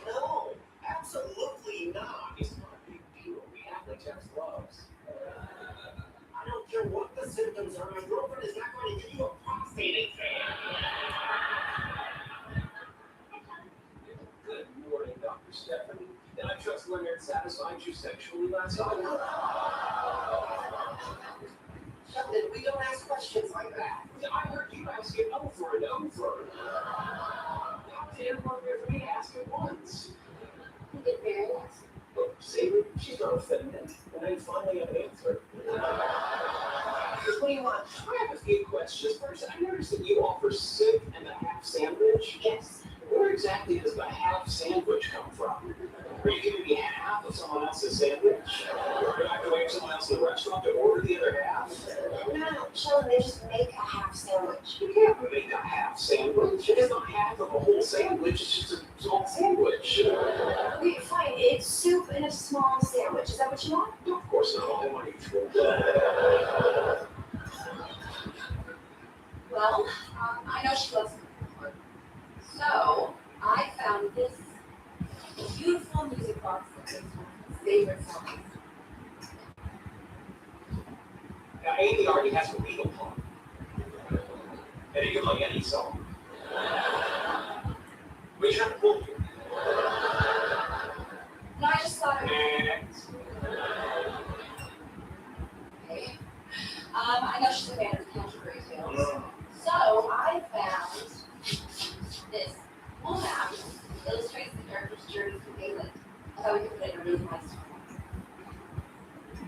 No, absolutely not. It's not a big deal. We act like Jeff's gloves. I don't care what the symptoms are. My girlfriend is not going to give you a prostate exam. Good morning, Dr. Stephanie. Did I trust Leonard satisfied you sexually last night? Sheldon, we don't ask questions like that. I heard you ask it over and over. How did everyone here for me to ask it once? You did very well. Oh, see, she's not offended. And I finally have an answer. What do you want? I have a few questions. First, I noticed that you offer soup and a half sandwich. Yes. Where exactly does the half sandwich come from? Are you giving me half of someone else's sandwich? Or do I have to wait for someone else in the restaurant to order the other half? No, Sheldon, they just make a half sandwich. You can't make a half sandwich. It's not half of a whole sandwich. It's just a small sandwich. Wait, fine. It's soup and a small sandwich. Is that what you want? No, of course not. I want each one. Well, I know she loves it. So, I found this beautiful music box that is one of her favorite songs. Now, Amy already has a legal part. And you can play any song. Which one will you? No, I just thought it was... Okay. I know she's a fan of the Canterbury Tales. So, I found this cool map that illustrates the character's journey through England. I thought we could put it in a really nice form.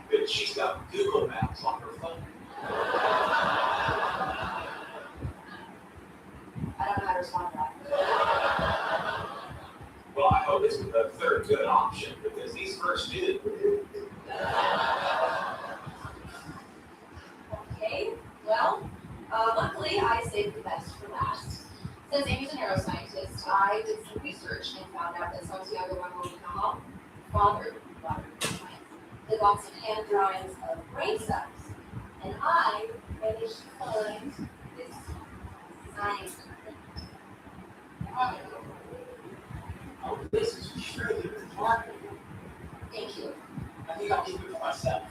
But she's got Google Maps on her phone. I don't know how to respond to that. Well, I hope it's the third good option, because these first two. Okay, well, luckily I saved the best for last. Since Amy's a neuroscientist, I did some research and found out that Santiago Ramon fathered science. They got some hand drawings of brain cells, and I managed to find this science. Oh, this is truly remarkable. Thank you. I think I'll keep it for myself.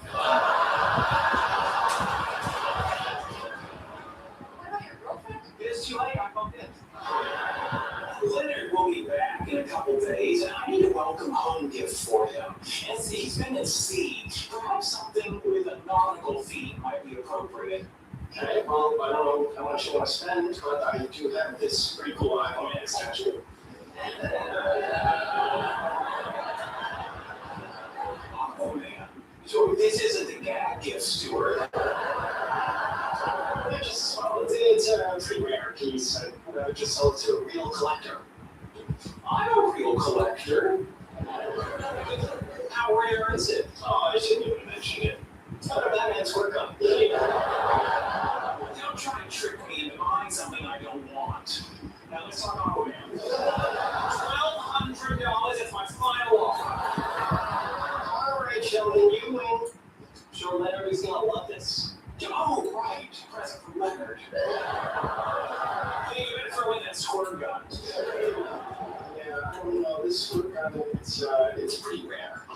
What about your girlfriend? It's too late. I bumped it. Leonard will be back in a couple days, and I need a welcome home gift for him. And see, he's been at sea. Perhaps something with a nautical theme might be appropriate. Okay, well, I don't know how much you want to spend, but I do have this pretty cool Aquaman statue. Aquaman? So this isn't a gag gift, Stuart. It's a pretty rare piece. I just sold it to a real collector. I'm a real collector. doing? Sure, Leonard is gonna love this. Oh, right. Present from Leonard. Hey, you better throw in that squirt gun. Yeah, I don't know. This squirt gun, it's pretty rare. I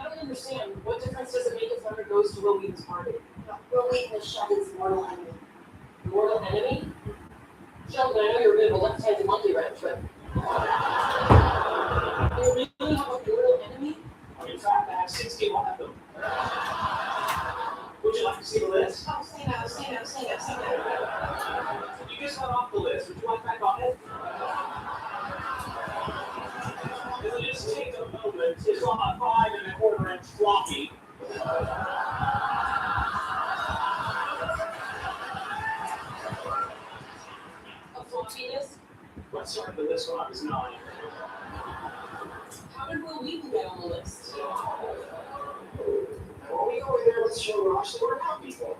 don't understand. What difference does it make if Leonard goes to Will Wheaton's party? Will Wheaton is Sheldon's mortal enemy. Mortal enemy? Sheldon, I know you're a bit of a left-handed monkey wrench, but... You really have a mortal enemy? In fact, I have 16 of them. Would you like to see the list? Oh, say no. You just got off the list. Would you like back on it? It'll just take a moment. It's on a 5 1/4 inch floppy. A floppiness? I started the list when I was 9. How did Will Wheaton get on the list? Well, we go in there with show Ross and we're not people.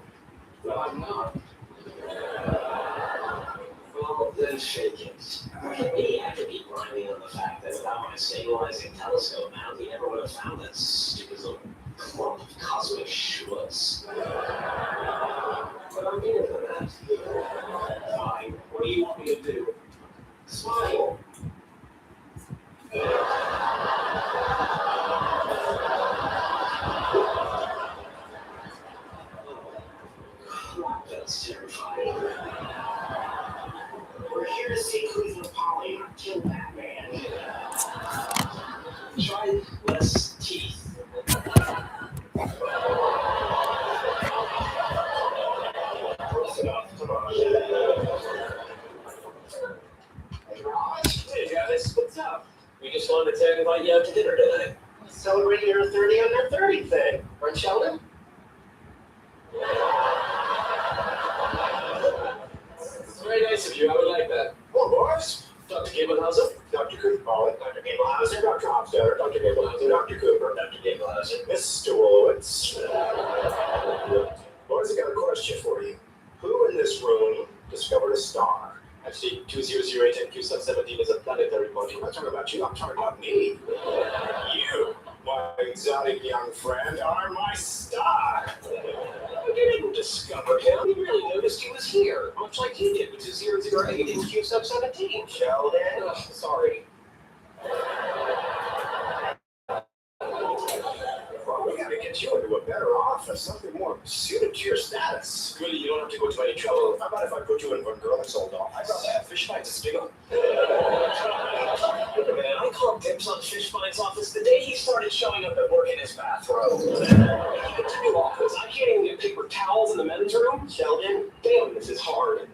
But I'm not. Well, then shake it. Look at me, I could be grinding on the fact that without my stabilizing telescope mount, he never would have found that stupid little clump of cosmic schmutz. But I'm here for that. Fine. What do you want me to do? Smile. That's terrifying. We're here to see Cleveland Polly not kill Batman. Try less teeth. Close enough. Come on. Hey guys, what's up? We just wanted to invite you out to dinner tonight. Celebrating your 30 under 30 thing, right, Sheldon? It's very nice of you. I would like that. Well, boys. Dr. Gablehauser, Dr. Cooper Polly, Dr. Gablehauser, Dr. Hofstadter, Dr. Gablehauser, Dr. Cooper, Dr. Gablehauser, Mr. Wolowitz. Boys, I got a question for you. Who in this room discovered a star? Actually, 2008 NQ-17 is a planetary body. I'm not talking about you, I'm talking about me. You, my exotic young friend, are my star. You didn't discover him. We really noticed he was here, much like you did with 2008 NQ-17. Sheldon? Sorry. Well, we gotta get you into a better office, something more suited to your status. Really, you don't have to go to any trouble. How about if I put you in one girl that's sold off? I'd rather have fish fights at Stigma. Man, I called dibs on Fish Fine's office the day he started showing up at work in his bathrobe. It's a new office. I can't even get paper towels in the men's room. Sheldon, damn, this is hard.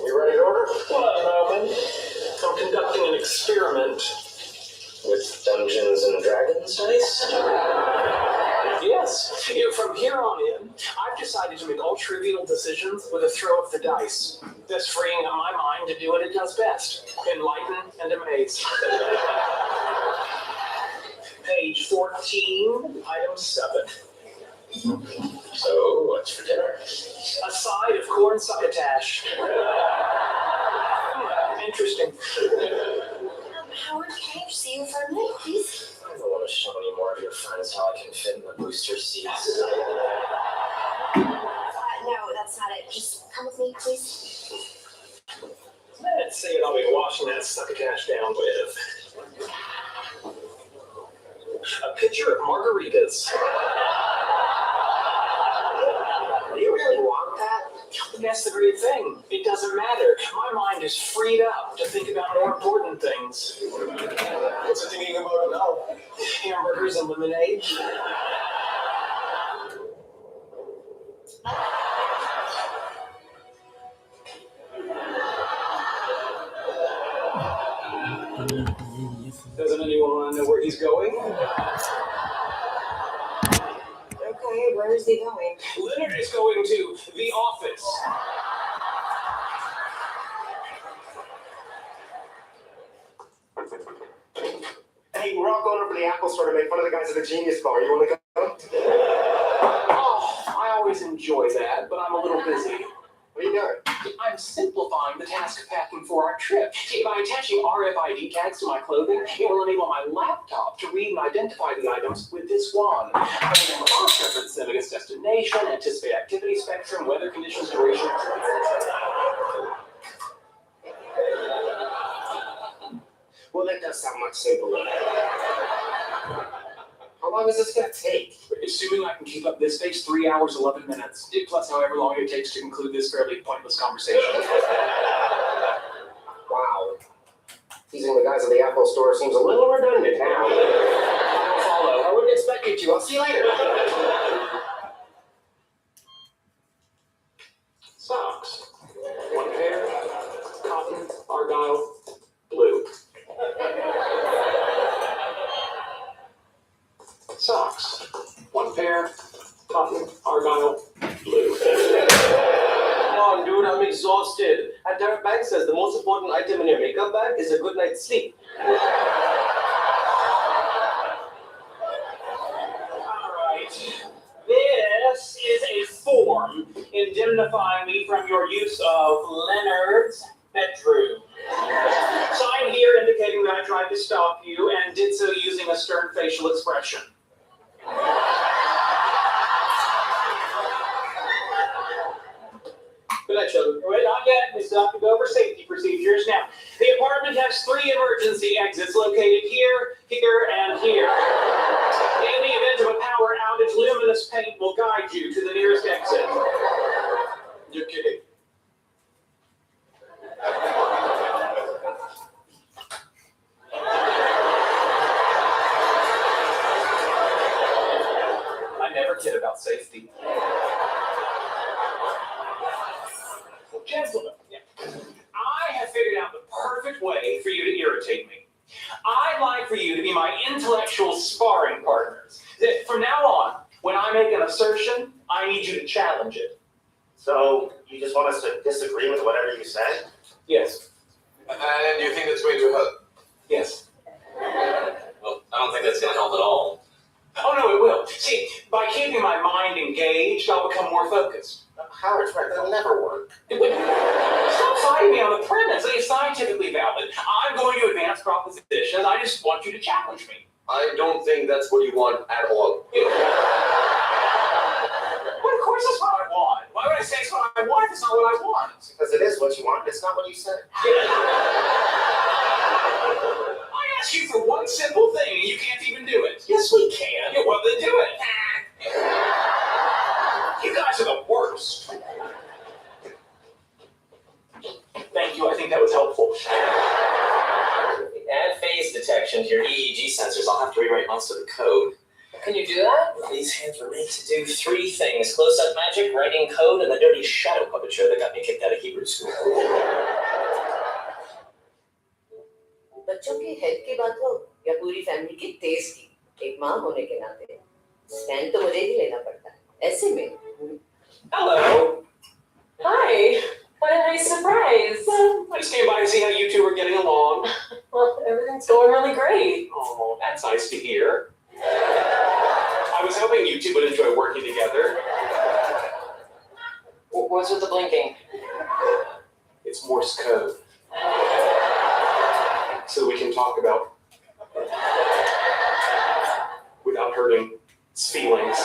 You ready to order? Well, I'm conducting an experiment with Dungeons and Dragons dice. Yes, from here on in, I've decided to make all trivial decisions with a throw of the dice. Thus freeing up my mind to do what it does best, enlighten and amaze. Page 14, item 7. So, what's for dinner? A side of corn succotash. Interesting. Howard, can I see you for a minute, please? I don't want to show any more of your friends how I can fit in the booster seats. No, that's not it. Just come with me, please. Let's see what I'll be washing that succotash down with. A pitcher of margaritas. Do you really want that? That's the great thing. It doesn't matter. My mind is freed up to think about more important things. What's it thinking about now? Hamburgers and lemonade. Doesn't anyone want to know where he's going? Okay, where is he going? Leonard is going to the office. Hey, we're all going over to the Apple store to make fun of the guys at the Genius Bar. You want to go? Oh, I always enjoy that, but I'm a little busy. What are you doing? I'm simplifying the task of packing for our trip. See, by attaching RFID tags to my clothing, it will enable my laptop to read and identify the items with this wand. I will cross-reference them against destination, anticipate activity spectrum, weather conditions, duration, etc. Well, that does sound much simpler. How long is this going to take? Assuming I can keep up this pace, 3 hours, 11 minutes. Plus however long it takes to conclude this fairly pointless conversation. Wow. Teasing the guys at the Apple store seems a little redundant now. I'll follow. I wouldn't expect you to. I'll see you later. Socks. One pair, cotton, argyle, blue. Socks. One pair, cotton, argyle, blue. Come on, dude, I'm exhausted. And Tara Bank says the most important item in your makeup bag is a good night's sleep. Alright. This is a form indemnifying me from your use of Leonard's bedroom. Sign here indicating that I tried to stalk you and did so using a stern facial expression. Good night, children. Wait, not yet. We still have to go over safety procedures. Now, the apartment has 3 emergency exits located here, here, and here. In the event of a power outage, luminous paint will guide you to the nearest exit. You're kidding. I never kid about safety. Gentlemen, I have figured out the perfect way for you to irritate me. I'd like for you to be my intellectual sparring partners. From now on, when I make an assertion, I need you to challenge it. So, you just want us to disagree with whatever you say? Yes. And you think that's going to help? Yes. Well, I don't think that's going to help at all. Oh, no, it will. See, by keeping my mind engaged, I'll become more focused. Howard's right, that'll never work. Stop fighting me on the premise. It's scientifically valid. I'm going to advance propositions. I just want you to challenge me. I don't think that's what you want at all. Well, of course that's what I want. Why would I say it's what I want if it's not what I want? Because it is what you want, it's not what you said. I asked you for one simple thing and you can't even do it. Yes, we can. Yeah, well, then do it. You guys are the worst. Thank you. I think that was helpful. Add phase detection to your EEG sensors. I'll have to rewrite most of the code. Can you do that? These hands were made to do 3 things: close-up magic, writing code, and the dirty shadow puppetry that got me kicked out of Hebrew school. बच्चों की health की बात हो या पूरी family की test की, एक माँ होने के नाते स्टैंड तो मुझे ही लेना पड़ता है। ऐसे में Hello. Hi. What a nice surprise. I just came by to see how you two are getting along. Well, everything's going really great. Oh, that's nice to hear. I was hoping you two would enjoy working together. What's with the blinking? It's Morse code. So we can talk about without hurting its feelings.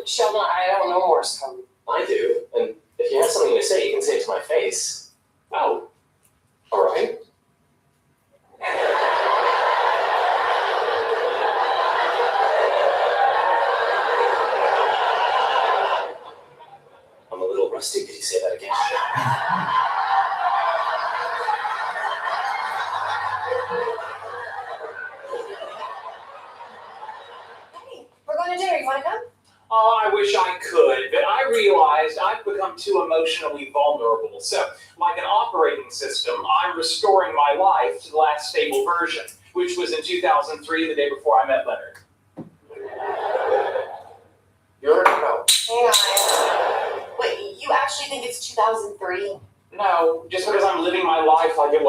Sheldon, I don't know Morse code. I do, and if you have something to say, you can say it to my face. Oh, all right. I'm a little rusty. Could you say that again? Hey, we're going to dinner. You want to come? Oh, I wish I could, but I realized I've become too emotionally vulnerable. So, like an operating system, I'm restoring my life to the last stable version, which was in 2003, the day before I met Leonard.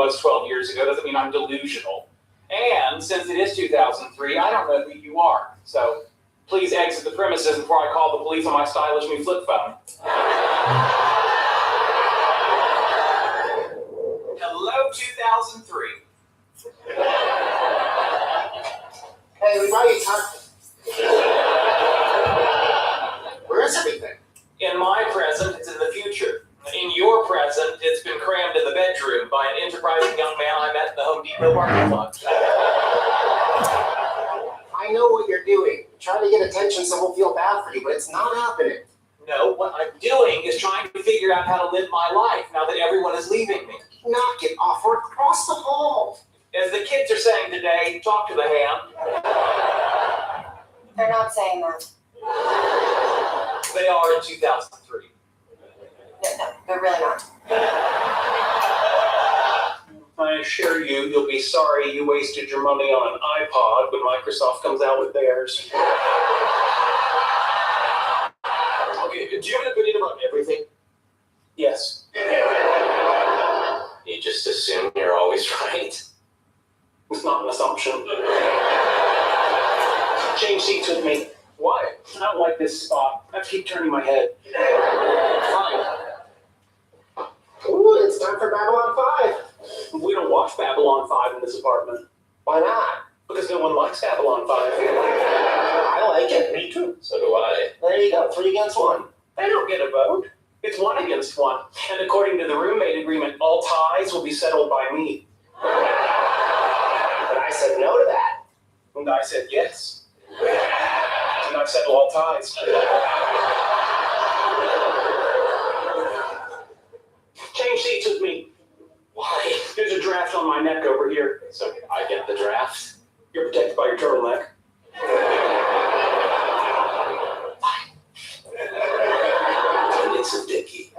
was 12 years ago doesn't mean I'm delusional. And since it is 2003, I don't know who you are. So please exit the premises before I call the police on my stylish new flip phone. Hello, 2003. Hey, we brought you time. Where is everything? In my present, it's in the future. In your present, it's been crammed in the bedroom by an enterprising young man I met in the Home Depot parking lot. I know what you're doing. Trying to get attention so we'll feel bad for you, but it's not happening. No, what I'm doing is trying to figure out how to live my life now that everyone is leaving me. Knock it off. We're across the hall. As the kids are saying today, talk to the ham. They're not saying that. They are in 2003. No, they're really not. I assure you, you'll be sorry you wasted your money on an iPod when Microsoft comes out with theirs. Okay, do you have an opinion about everything? Yes. You just assume you're always right. It's not an assumption. Change seats with me. Why? I don't like this spot. I have to keep turning my head. Fine. Ooh, it's time for Babylon 5. We don't watch Babylon 5 in this apartment. Why not? Because no one likes Babylon 5. I like it. Me too. So do I. There you go. 3 against 1. They don't get a vote. It's 1 against 1. And according to the roommate agreement, all ties will be settled by me. But I said no to that. And I said yes. And I settled all ties. Change seats with me. Why? There's a draft on my neck over here. So I get the draft? You're protected by your turtleneck. It's a dickie.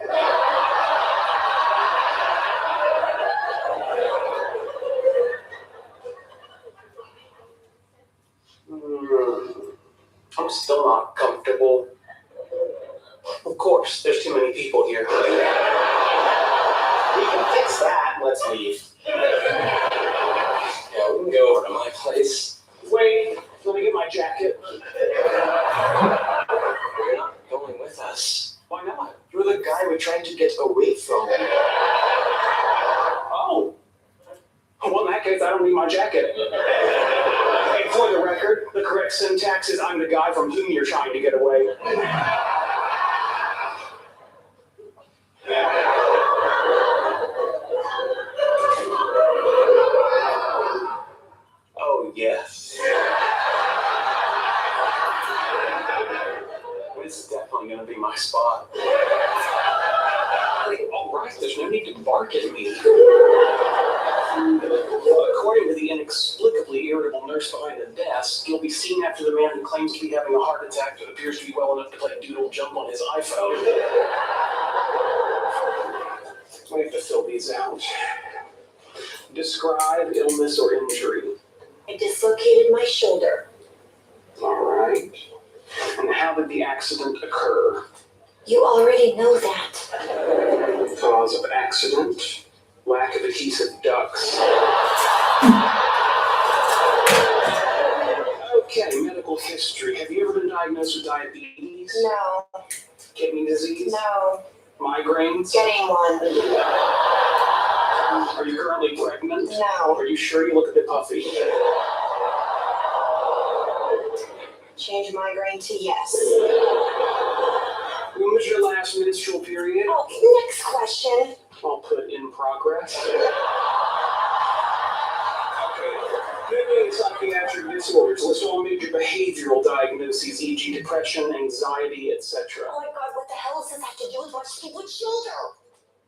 I'm still not comfortable. Of course, there's too many people here. We can fix that. Let's leave. Yeah, we can go over to my place. Wait, let me get my jacket. You're not going with us. Why not? You're the guy we're trying to get away from. Oh. Well, in that case, I don't need my jacket. And for the record, the correct syntax is I'm the guy from whom you're trying to get away. Oh, yes. This is definitely going to be my spot. All right, there's no need to bark at me. According to the inexplicably irritable nurse behind the desk, you'll be seen after the man who claims to be having a heart attack but appears to be well enough to play doodle jump on his iPhone. We have to fill these out. Describe illness or injury. I dislocated my shoulder. All right. And how did the accident occur? You already know that. Cause of accident? Lack of adhesive ducts. Okay, medical history. Have you ever been diagnosed with diabetes? No, Kidney disease? no. Migraines? Getting one. Are you currently pregnant? No. Are you sure you look a bit puffy? Change migraine to yes. When was your last menstrual period? Oh, next question. I'll put in progress. Okay. Maybe psychiatric disorders. List all major behavioral diagnoses, e.g. depression, anxiety, etc. Oh my god, what the hell does this have to do with my stupid shoulder?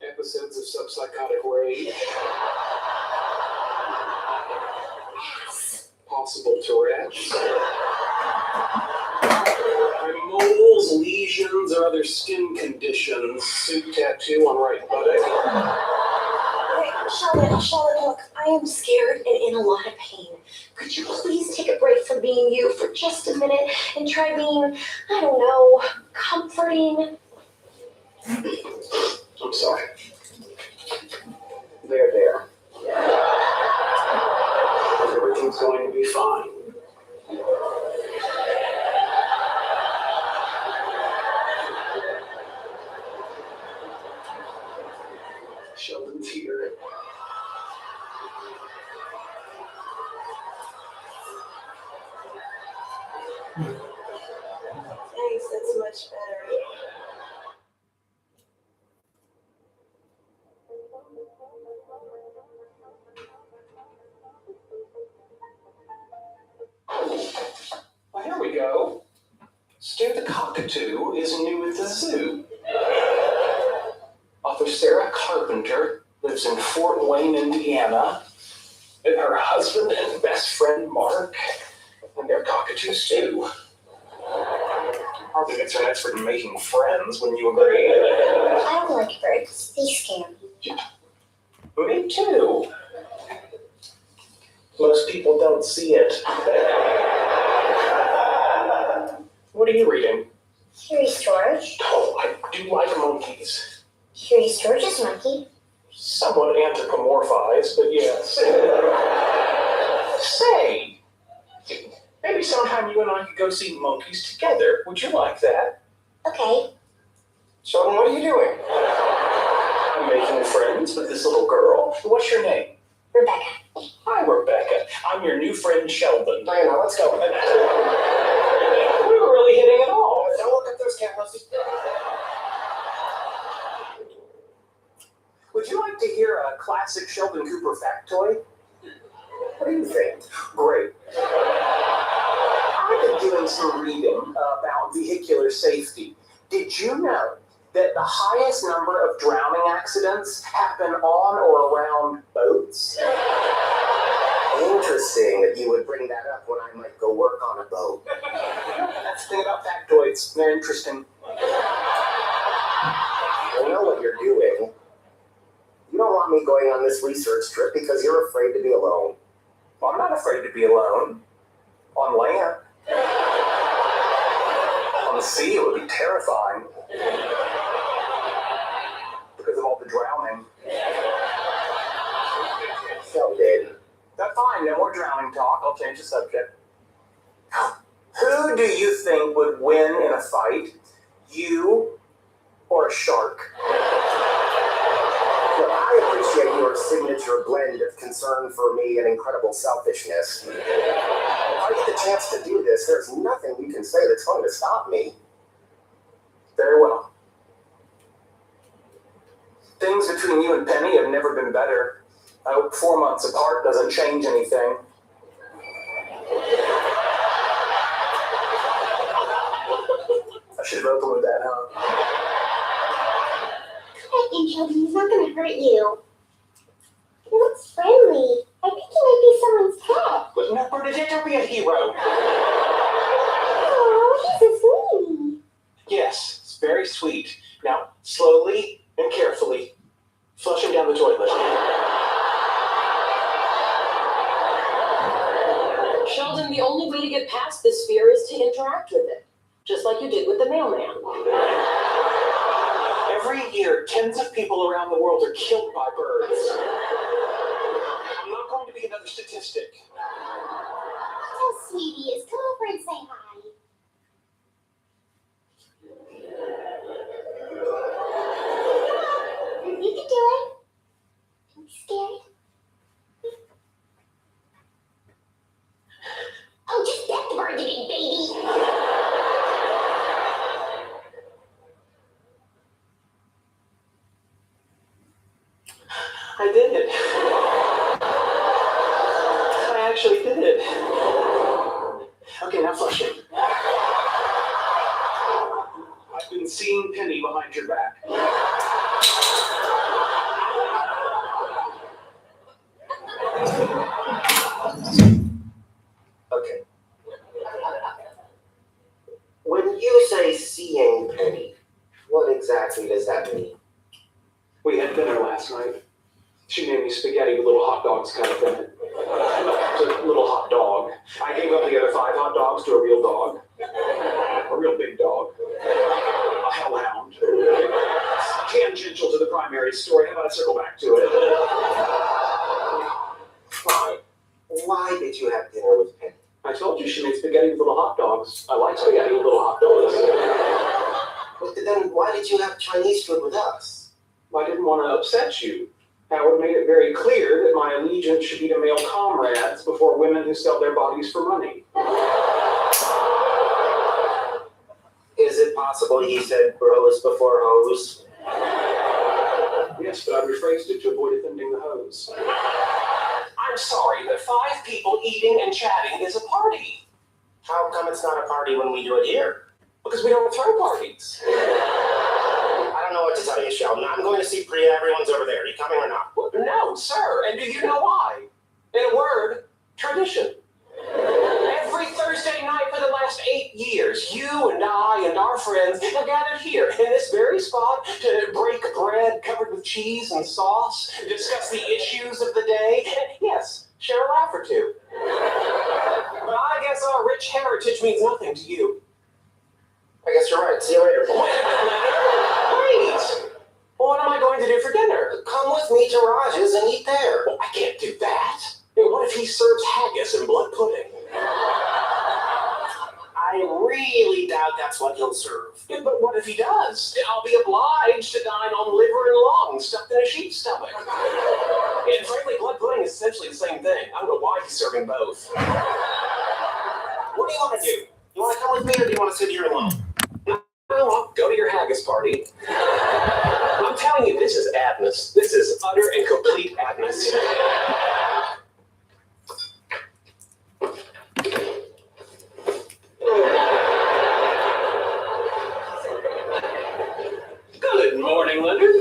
Episodes of subpsychotic rage. Ass. Possible Tourette's. Moles, lesions, or other skin conditions. Suit tattoo on right buttock. Wait, Charlotte, look, I am scared and in a lot of pain. Could you please take a break from being you for just a minute and try being, I don't know, comforting? I'm sorry. There. Everything's going to be fine. Sheldon's here. Thanks, that's much better. Well, here we go. Stu the cockatoo is new at the zoo. Author Sarah Carpenter lives in Fort Wayne, Indiana, with her husband and best friend Mark, and their cockatoo Stu. Hardly gets an expert in making friends, wouldn't you agree? I don't like birds. They scare me. Me too. Most people don't see it. What are you reading? Curious George. Oh, I do like monkeys. Curious George's monkey. Somewhat anthropomorphized, but yes. Say, maybe sometime you and I could go see monkeys together. Would you like that? Okay. Sheldon, what are you doing? I'm making friends with this little girl. What's your name? Rebecca. Hi, Rebecca. I'm your new friend Sheldon. Diana, let's go. We were really hitting it off. Don't look at those cameras. Would you like to hear a classic Sheldon Cooper factoid? What do you think? Great. I've been doing some reading about vehicular safety. Did you know that the highest number of drowning accidents happen on or around boats? Interesting that you would bring that up when I might go work on a boat. That's the thing about factoids. They're interesting. I know what you're doing. You don't want me going on this research trip because you're afraid to be alone. Well, I'm not afraid to be alone. On land. On the sea, it would be terrifying. Because of all the drowning. Sheldon. That's fine, no more drowning talk. I'll change the subject. Who do you think would win in a fight? You or a shark? Look, I appreciate your signature blend of concern for me and incredible selfishness. If I get the chance to do this, there's nothing you can say that's going to stop me. Very well. Things between you and Penny have never been better. 4 months apart doesn't change anything. I should have opened with that, huh? I think Sheldon, he's not gonna hurt you. He looks friendly. I think he might be someone's pet. But no, Bernadette, don't be a hero. Oh, he's so sweet. Yes, it's very sweet. Now, slowly and carefully, flush him down the toilet. Sheldon, the only way to get past this fear is to interact with it. Just like you did with the mailman. Every year, tens of people around the world are killed by birds. I'm not going to be another statistic. Oh, sweetie is. Come over and say hi. You can do it. Don't be scared. Oh, just get the bird, you baby. I did it. I actually did it. Okay, now flush it. I've been seeing Penny behind your back. Okay. When you say seeing Penny, what exactly does that mean? We had dinner last night. She made me spaghetti with little hot dogs cut up in it. It's a little hot dog. I gave up the other 5 hot dogs to a real dog. A real big dog. A hellhound. Tangential to the primary story. How about I circle back to it? Fine. Why did you have dinner with Penny? I told you she made spaghetti with little hot dogs. I like spaghetti with little hot dogs. But then why did you have Chinese food with us? I didn't want to upset you. Howard made it very clear that my allegiance should be to male comrades before women who sell their bodies for money. Is it possible he said bros before hoes? Yes, but I rephrased it to avoid offending the hose. I'm sorry, but 5 people eating and chatting is a party. How come it's not a party when we do it here? Because we don't throw parties. I don't know what to tell you, Sheldon. I'm going to see Priya. Everyone's over there. Are you coming or not? Well, no, sir. And do you know why? In a word, tradition. Every Thursday night for the last 8 years, you and I and our friends have gathered here in this very spot to break bread covered with cheese and sauce, discuss the issues of the day, and yes, share a laugh or two. But I guess our rich heritage means nothing to you. I guess you're right. See you later. Wait! What am I going to do for dinner? Come with me to Raj's and eat there. Well, I can't do that. What if he serves haggis and blood pudding? I really doubt that's what he'll serve. Yeah, but what if he does? I'll be obliged to dine on liver and lungs stuffed in a sheep's stomach. And frankly, blood pudding is essentially the same thing. I don't know why he's serving both. What do you want to do? You want to come with me or do you want to sit here alone? Well, I'll go to your haggis party. I'm telling you, this is madness. This is utter and complete madness. Good morning, Leonard.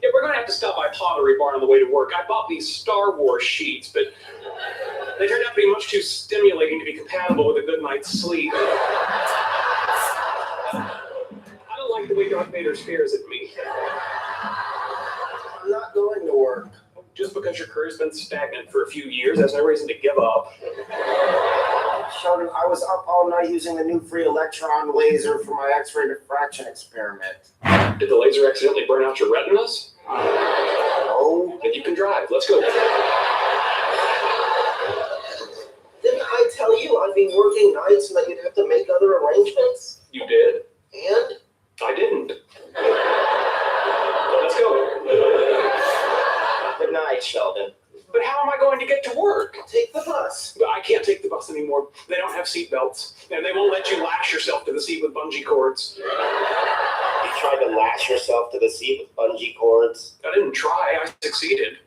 Yeah, we're gonna have to stop by Pottery Barn on the way to work. I bought these Star Wars sheets, but they turned out to be much too stimulating to be compatible with a good night's sleep. I don't like the way Darth Vader stares at me. I'm not going to work. Just because your career's been stagnant for a few years, that's no reason to give up. Sheldon, I was up all night using the new free electron laser for my X-ray diffraction experiment. Did the laser accidentally burn out your retinas? Oh. Then you can drive. Let's go. Didn't I tell you I'd be working nights and that you'd have to make other arrangements? You did? And? I didn't. Let's go. Good night, Sheldon. But how am I going to get to work? Take the bus. I can't take the bus anymore. They don't have seat belts, and they won't let you lash yourself to the seat with bungee cords. You tried to lash yourself to the seat with bungee cords? I didn't try. I succeeded.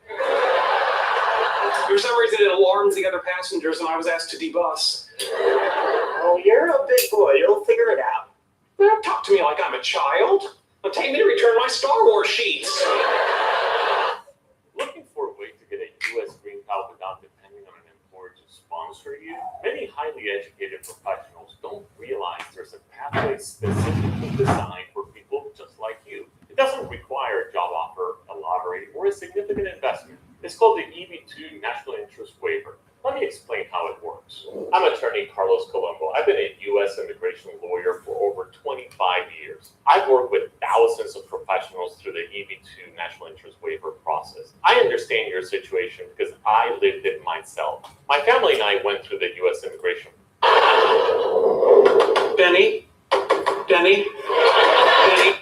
For some reason, it alarmed the other passengers, and I was asked to debus. Oh, you're a big boy. You'll figure it out. Don't talk to me like I'm a child. Now take me to return my Star Wars sheets. Looking for a way to get a U.S. green card without depending on an employer to sponsor you? Many highly educated professionals don't realize there's a pathway specifically designed for people just like you. It doesn't require a job offer, a lottery, or a significant investment. It's called the EB-2 National Interest Waiver. Let me explain how it works. I'm attorney Carlos Colombo. I've been a U.S. immigration lawyer for over 25 years. I've worked with thousands of professionals through the EB-2 National Interest Waiver process. I understand your situation because I lived it myself. My family and I went through the U.S. immigration. Denny? Denny? Denny?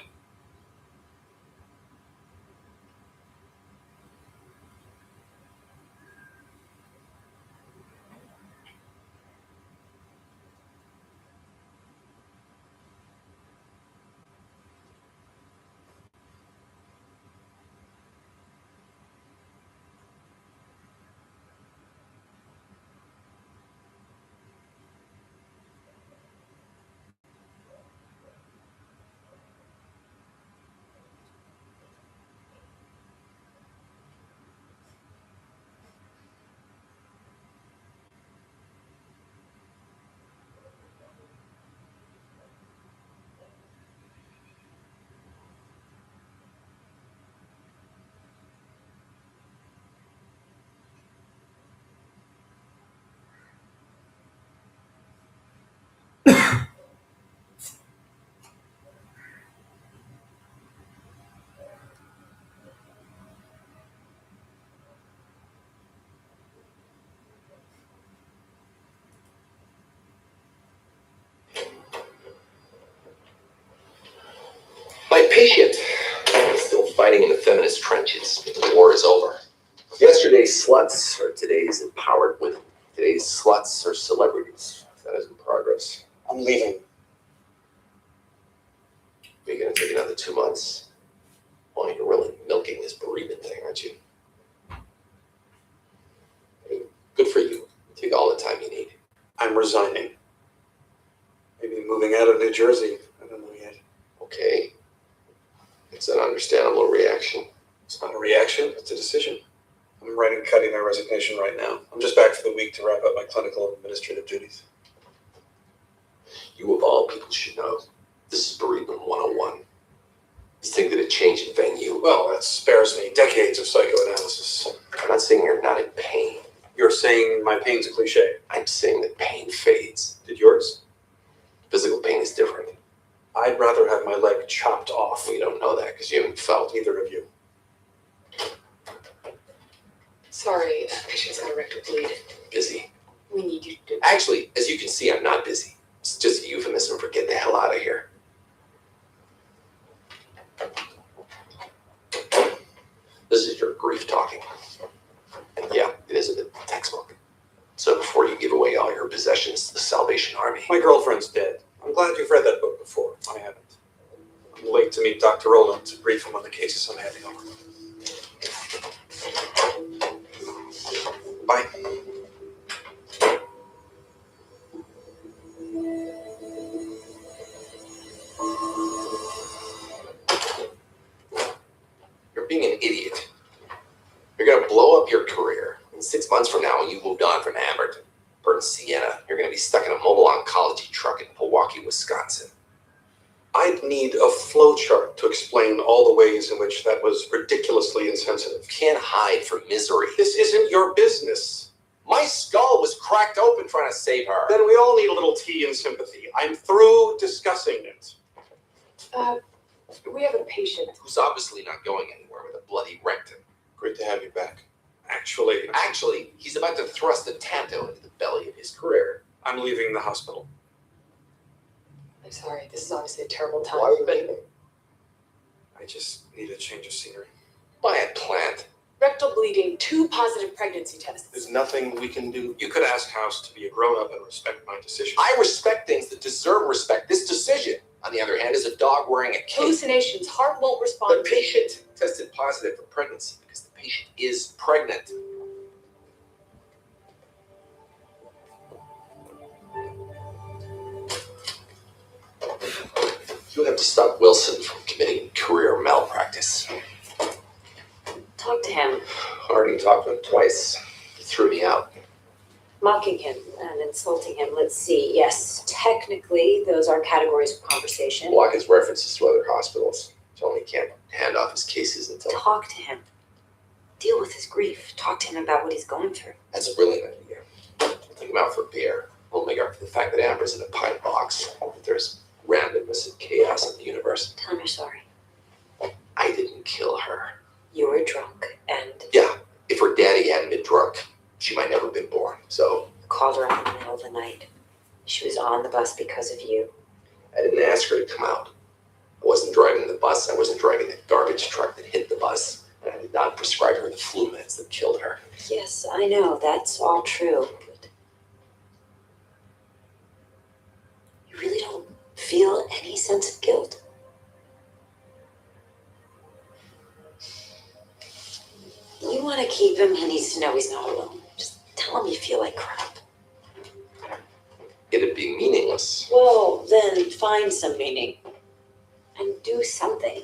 patient is still fighting in the feminist trenches. The war is over. Yesterday's sluts are today's empowered women. Today's sluts are celebrities. That is in progress. I'm leaving. You're gonna take another 2 months? Well, you're really milking this bereavement thing, aren't you? I mean, good for you. Take all the time you need. I'm resigning. Maybe moving out of New Jersey. I don't know yet. Okay. It's an understandable reaction. It's not a reaction, it's a decision. I'm writing cutting my resignation right now. I'm just back for the week to wrap up my clinical and administrative duties. You of all people should know. This is bereavement 101. You think that a change in venue? Well, that spares me decades of psychoanalysis. I'm not saying you're not in pain. You're saying my pain's a cliche. I'm saying that pain fades. Did yours? Physical pain is different. I'd rather have my leg chopped off. We don't know that because you haven't felt Neither of you. Sorry, patient's got a rectal bleed. busy. We need you to. Actually, as you can see, I'm not busy. It's just a euphemism for get the hell out of here. This is your grief talking. And yeah, it is a bit textbook. So before you give away all your possessions to the Salvation Army. My girlfriend's dead. I'm glad you've read that book before. I haven't. I'm late to meet Dr. Rowland to brief him on the cases I'm handing over. Bye. You're being an idiot. You're going to blow up your career. And 6 months from now, when you've moved on from Amber to Burton, Sienna, you're going to be stuck in a mobile oncology truck in Milwaukee, Wisconsin. I'd need a flowchart to explain all the ways in which that was ridiculously insensitive. You can't hide from misery. This isn't your business. My skull was cracked open trying to save her. Then we all need a little tea and sympathy. I'm through discussing it. We have a patient. Who's obviously not going anywhere with a bloody rectum. Great to have you back. Actually, He's about to thrust a Tanto into the belly of his career. I'm leaving the hospital. I'm sorry, this is obviously a terrible time. Why are you but leaving? I just need a change of scenery. Buy a plant. rectal bleeding, 2 positive pregnancy tests. There's nothing we can do. You could ask House to be a grown-up and respect my decision. I respect things that deserve respect. This decision, on the other hand, is a dog wearing a cape. Hallucinations, heart won't respond. The patient tested positive for pregnancy because the patient is pregnant. You have to stop Wilson from committing career malpractice. Talk to him. Already talked to him twice. He threw me out. Mocking him and insulting him. Let's see. Yes, technically, those are categories of conversation. Block his references to other hospitals. Tell him he can't hand off his cases until... Talk to him. Deal with his grief. Talk to him about what he's going through. That's a brilliant idea. Take him out for a beer. We'll make up for the fact that Amber's in a pine box. That there's randomness and chaos in the universe. Tell him you're sorry. I didn't kill her. You were drunk and Yeah, if her daddy hadn't been drunk, she might never have been born. So called her out in the middle of the night. She was on the bus because of you. I didn't ask her to come out. I wasn't driving the bus. I wasn't driving the garbage truck that hit the bus. And I did not prescribe her the flu meds that killed her. Yes, I know. That's all true. But you really don't feel any sense of guilt. You want to keep him, he needs to know he's not alone. Just tell him you feel like crap. It'd be meaningless. Well, then find some meaning. And do something.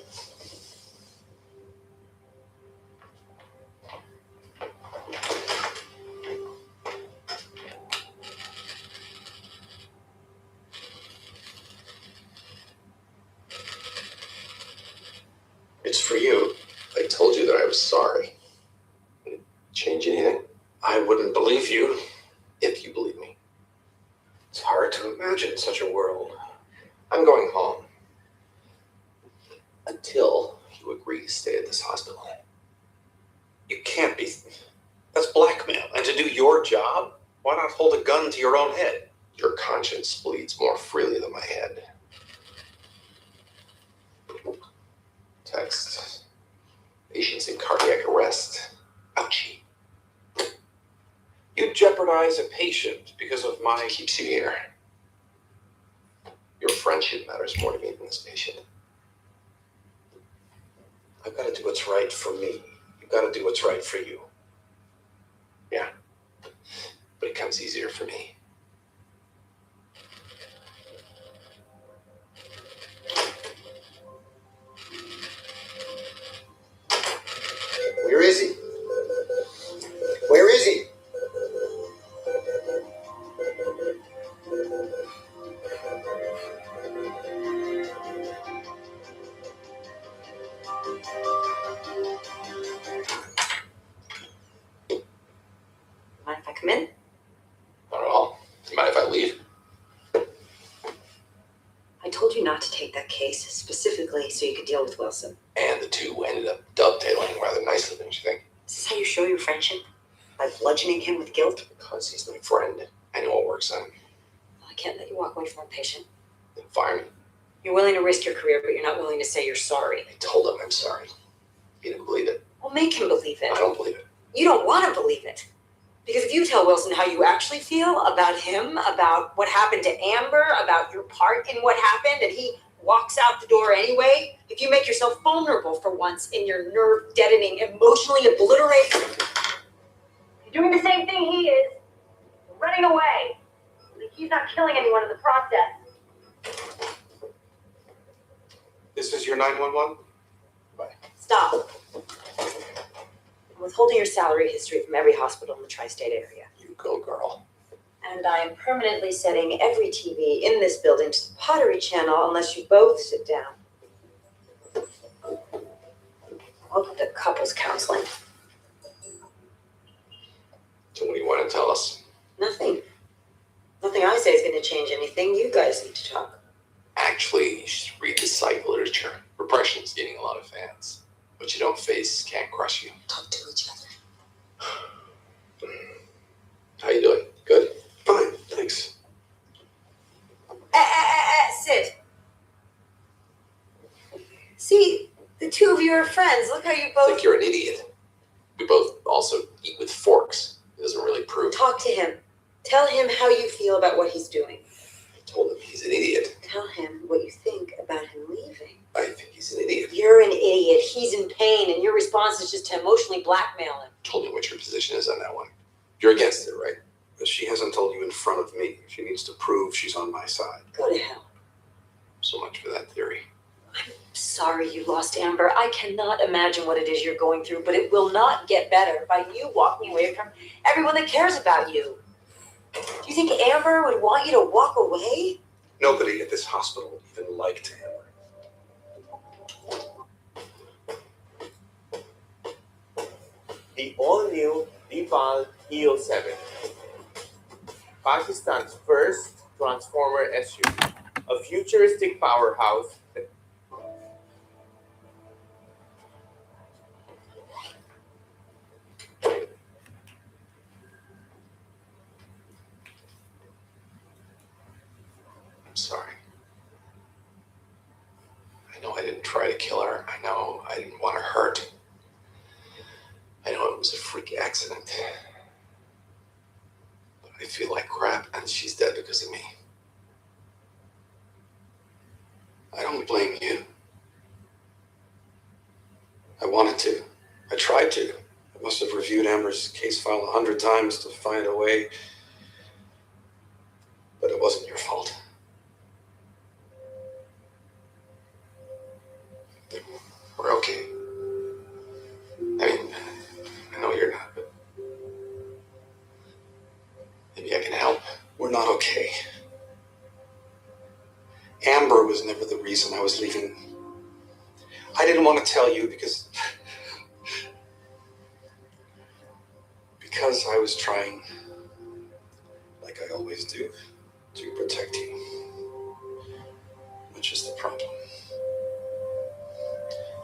It's for you. I told you that I was sorry. Would it change anything? I wouldn't believe you. If you believe me. It's hard to imagine such a world. I'm going home. Until you agree to stay at this hospital. You can't be. That's blackmail. And to do your job, why not hold a gun to your own head? Your conscience bleeds more freely than my head. Text. Patient's in cardiac arrest. Ouchie. You jeopardize a patient because of my... Keeps you here. Your friendship matters more to me than this patient. I've got to do what's right for me. You've got to do what's right for you. Yeah. But it comes easier for me. Where is he? Where is he? Mind if I come in? Not at all. Do you mind if I leave? I told you not to take that case specifically so you could deal with Wilson. And the two ended up dovetailing rather nicely, don't you think? Is this how you show your friendship? By bludgeoning him with guilt? Because he's my friend. I know what works on him. Well, I can't let you walk away from a patient. Then fire me. You're willing to risk your career, but you're not willing to say you're sorry. I told him I'm sorry. He didn't believe it. Well, make him believe it. I don't believe it. You don't want to believe it. Because if you tell Wilson how you actually feel about him, about what happened to Amber, about your part in what happened, and he walks out the door anyway, if you make yourself vulnerable for once in your nerve-deadening, emotionally obliterating... You're doing the same thing he is. Running away. Like he's not killing anyone in the process. This is your 911? Stop. I'm withholding your salary history from every hospital in the tri-state area. You go, girl. And I am permanently setting every TV in this building to the Pottery Channel unless you both sit down. Welcome to couples counseling. So what do you want to tell us? Nothing. Nothing I say is going to change anything. You guys need to talk. Actually, you should read the psych literature. Repression's getting a lot of fans. What you don't face can't crush you. Talk to each other. How you doing? Good? Fine, thanks. Sit. See, the two of you are friends. Look how you I both... think you're an idiot. We both also eat with forks. It doesn't really prove. Talk to him. Tell him how you feel about what he's doing. I told him he's an idiot. Tell him what you think about him leaving. I think he's an idiot. You're an idiot. He's in pain, and your response is just to emotionally blackmail him. Told me what your position is on that one. You're against it, right? But she hasn't told you in front of me. She needs to prove she's on my side. Go to hell. So much for that theory. I'm sorry you lost Amber. I cannot imagine what it is you're going through, but it will not get better by you walking away from everyone that cares about you. Do you think Amber would want you to walk away? Nobody at this hospital even liked Amber. The all-new Dival Heo 7, Pakistan's first Transformer SUV, a futuristic powerhouse that I'm sorry. I know I didn't try to kill her. I know I didn't want her hurt. I know it was a freak accident. But I feel like crap, and she's dead because of me. I don't blame you. I wanted to. I tried to. I must have reviewed Amber's case file 100 times to find a way. But it wasn't your fault. We're okay. I mean, I know you're not, but maybe I can help. We're not okay. Amber was never the reason I was leaving. I didn't want to tell you because I was trying, like I always do, to protect you. Which is the problem.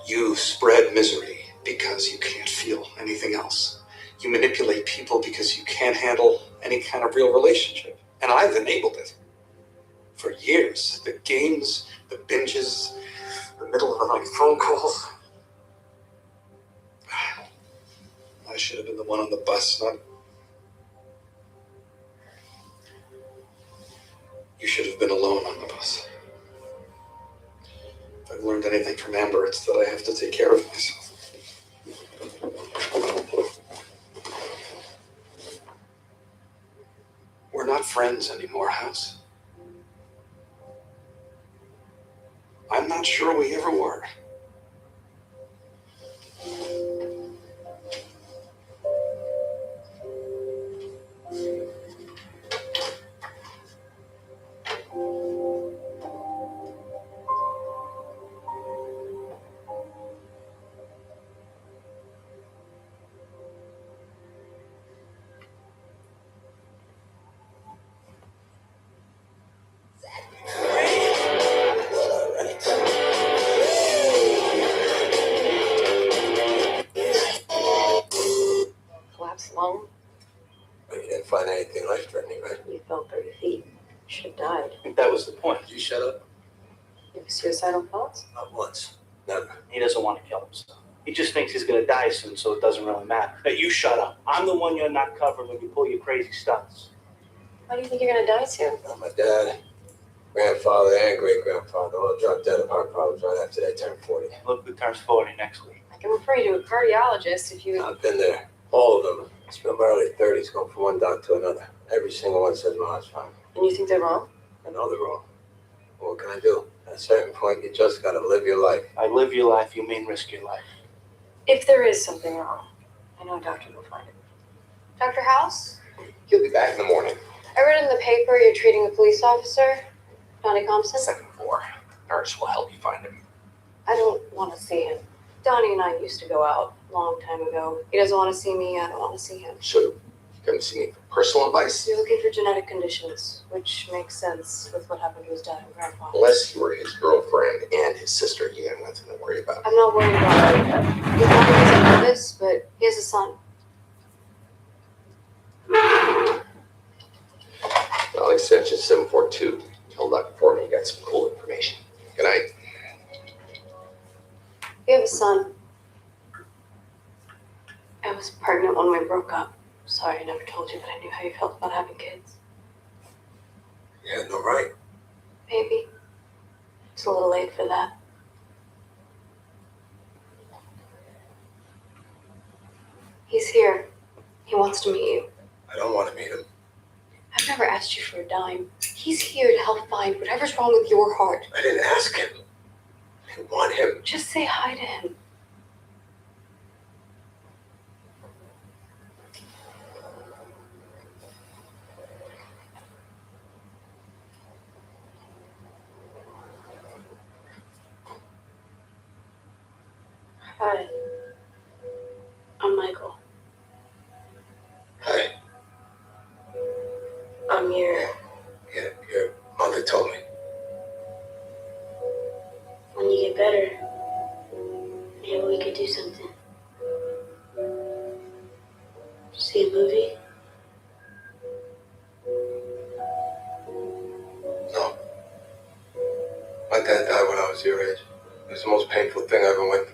You spread misery because you can't feel anything else. You manipulate people because you can't handle any kind of real relationship. And I've enabled it. For years, the games, the binges, the middle of the night phone calls. I should have been the one on the bus, not. You should have been alone on the bus. If I've learned anything from Amber, it's that I have to take care of myself. We're not friends anymore, House. I'm not sure we ever were. Collapsed lung. You didn't find anything life-threatening, right? You fell 30 feet. Should have died. I think that was the point. Did you shut up? You have suicidal thoughts? Not once. Never. He doesn't want to kill himself. He just thinks he's going to die soon, so it doesn't really matter. Hey, you shut up. I'm the one you're not covering when you pull your crazy stunts. Why do you think you're going to die soon? My dad, grandfather, and great-grandfather all dropped dead of heart problems right after they turned 40. Look who turns 40 next week. I can refer you to a cardiologist if you... I've been there. All of them. I spent my early 30s going from one doc to another. Every single one says my heart's fine. And you think they're wrong? I know they're wrong. What can I do? At a certain point, you just gotta live your life. By live your life, you mean risk your life. If there is something wrong, I know a doctor will find it. Dr. House? He'll be back in the morning. I read in the paper you're treating a police officer, Donnie Thompson. Second floor. Nurse will help you find him. I don't want to see him. Donnie and I used to go out a long time ago. He doesn't want to see me, I don't want to see him. So, you come see me for personal advice? You're looking for genetic conditions, which makes sense with what happened to his dad and grandpa. Unless you were his girlfriend and his sister, you have nothing to worry about. I'm not worried about it. He probably doesn't know this, but he has a son. Well, extension 742. Hold up for me. You got some cool information. Good night. You have a son. I was pregnant when we broke up. Sorry I never told you that I knew how you felt about having kids. You had no right. Maybe. It's a little late for that. He's here. He wants to meet you. I don't want to meet him. I've never asked you for a dime. He's here to help find whatever's wrong with your heart. I didn't ask him. I didn't want him. Just say hi to him. Hi. I'm Michael. Hi. I'm here. Yeah, your mother told me. When you get better, maybe we could do something. See a movie? No. My dad died when I was your age. It was the most painful thing I ever went through.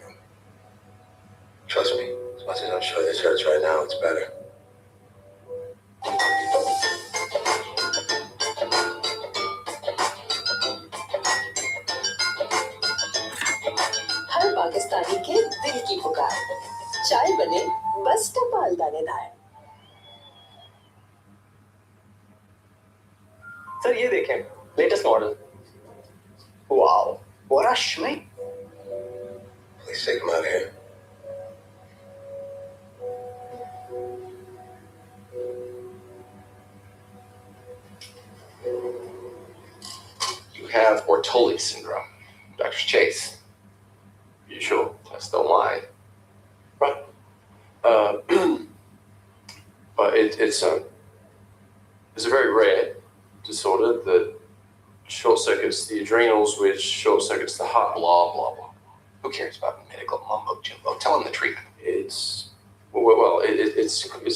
Trust me, as much as I'm sure this hurts right now, it's better. हर पाकिस्तानी के दिल की पुकार चाय बने बस टपाल दानेदार। Sir ये देखें latest model wow what a schmeck. Please take him out of here. You have Ortoli syndrome. Dr. Chase. You sure? Just don't lie. Right. But it's a very rare disorder that short circuits the adrenals, which short circuits the heart. Blah, blah, blah. Who cares about medical mumbo jumbo? Tell him the treatment. It's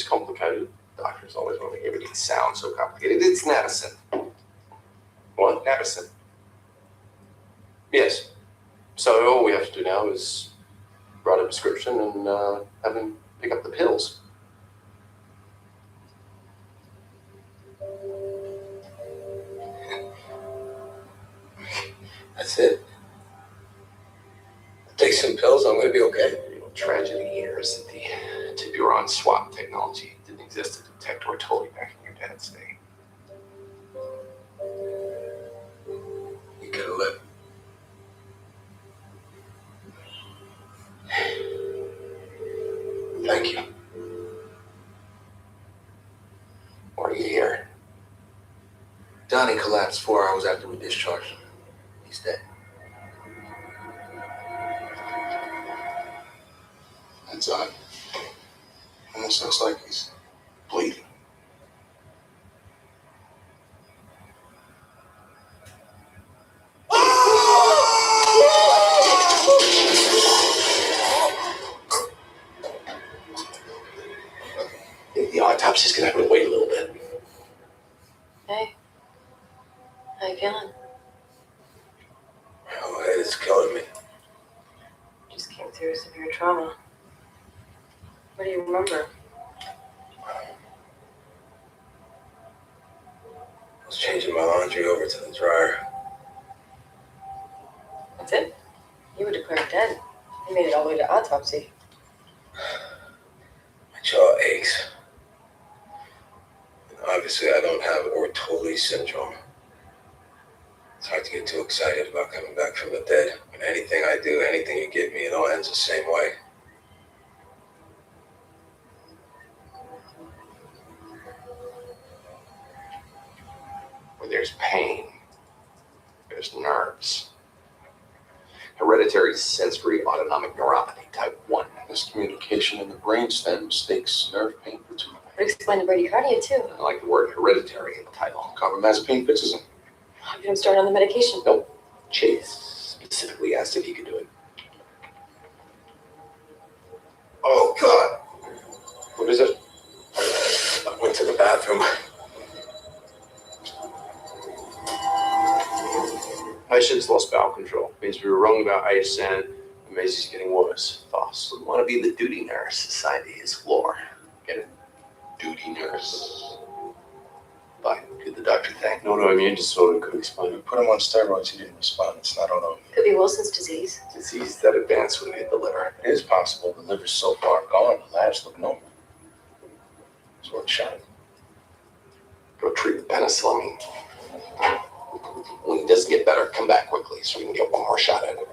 complicated. Doctors always want to make everything sound so complicated. It's Navicin. What? Navicin. Yes. So all we have to do now is write a prescription and have him Pick up the pills. That's it. Take some pills, I'm gonna be okay. Tragedy here is that the Tiburon swap technology didn't exist to detect Ortoli back in your dad's day. You gotta live. Thank you. Why are you here? Donnie collapsed 4 hours after we discharged him. He's dead. That's odd. Almost looks like he's bleeding. The autopsy's gonna have to wait a little bit. Hey, how you feeling? Oh, head is killing me. Just came through severe trauma. What do you remember? I was changing my laundry over to the dryer. That's it? You were declared dead. You made it all the way to autopsy. My jaw aches. And obviously, I don't have Ortoli syndrome. It's hard to get too excited about coming back from the dead. When anything I do, anything you give me, it all ends the same way. Where there's pain, there's nerves. Hereditary sensory autonomic neuropathy type 1. Miscommunication in the brainstem mistakes nerve pain for tumor. Would explain the bradycardia too. I like the word hereditary in the title. Carbamazepine fixes them. How can I start on the medication? Nope. Chase specifically asked if he could do it. Oh, God! What is it? I went to the bathroom. Patient's lost bowel control. Means we were wrong about ice and Maisie's getting worse. Thoughts? We want to be the duty nurse assigned to his floor. Get it? Duty nurse. Fine. Did the doctor think? An autoimmune disorder could explain it. Put him on steroids, he didn't respond. It's not autoimmune. Could be Wilson's disease. Disease that advanced when it hit the liver. It is possible the liver's so far gone, the labs look normal. It's worth a shot. Go treat with penicillamine. When he doesn't get better, come back quickly so we can get one more shot at it.